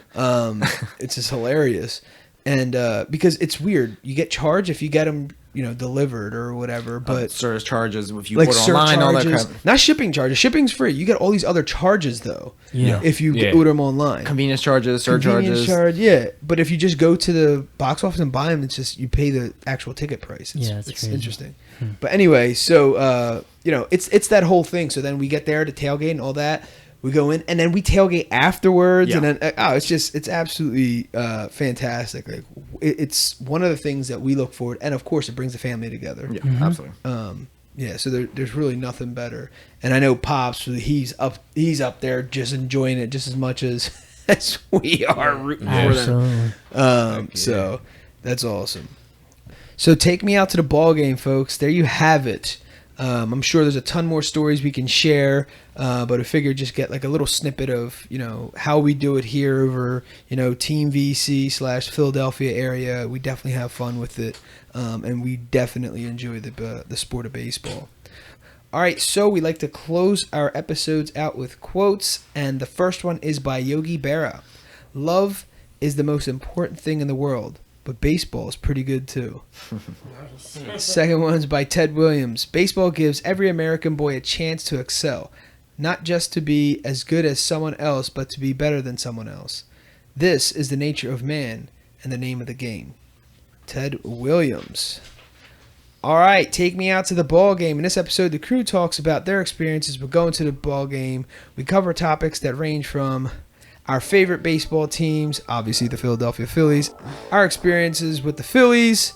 It's just hilarious, and because it's weird, you get charged if you get them delivered or whatever, but service charges if you like order online, all that surcharges, crap. not shipping charges. Shipping's free. You get all these other charges though. Yeah. If you Yeah. order them online, Convenience charges, Convenience surcharges. charge, yeah. But if you just go to the box office and buy them, it's just you pay the actual ticket price. It's It's crazy. interesting. But anyway, so it's that whole thing. So then we get there to tailgate and all that. We go in and then we tailgate afterwards, Yeah. and then it's absolutely fantastic. Like it's one of the things that we look forward, and of course it brings the family together. Yeah, absolutely. Yeah, so there's really nothing better. And I know Pops, he's up there just enjoying it just as much as we are rooting for them. Absolutely. So that's awesome. So take me out to the ball game, folks. There you have it. I'm sure there's a ton more stories we can share, but I figured just get like a little snippet of how we do it here over Team VC / Philadelphia area. We definitely have fun with it, and we definitely enjoy the sport of baseball. All right, so we like to close our episodes out with quotes, and the first one is by Yogi Berra. Love is the most important thing in the world, but baseball is pretty good too. Second one's by Ted Williams. Baseball gives every American boy a chance to excel, not just to be as good as someone else, but to be better than someone else. This is the nature of man and the name of the game. Ted Williams. All right, take me out to the ball game. In this episode, the crew talks about their experiences with going to the ball game. We cover topics that range from our favorite baseball teams, obviously the Philadelphia Phillies, our experiences with the Phillies,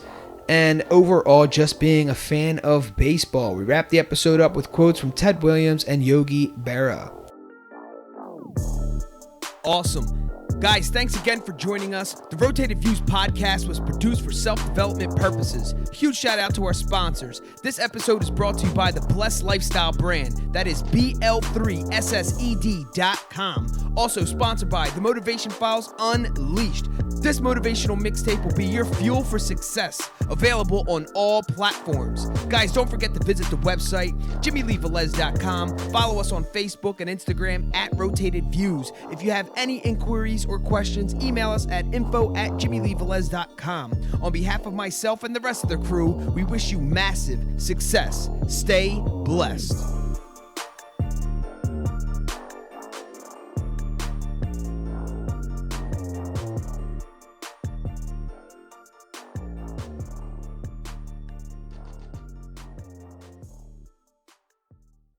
and overall just being a fan of baseball. We wrap the episode up with quotes from Ted Williams and Yogi Berra. Awesome. Guys, thanks again for joining us. The Rotated Views podcast was produced for self-development purposes. Huge shout out to our sponsors. This episode is brought to you by the Blessed Lifestyle brand. That is BL3SSED.com. Also sponsored by The Motivation Files Unleashed. This motivational mixtape will be your fuel for success. Available on all platforms. Guys, don't forget to visit the website, JimmyLeeVelez.com. Follow us on Facebook and Instagram at Rotated Views. If you have any inquiries or questions, email us at info@JimmyLeeVelez.com. On behalf of myself and the rest of the crew, we wish you massive success. Stay blessed.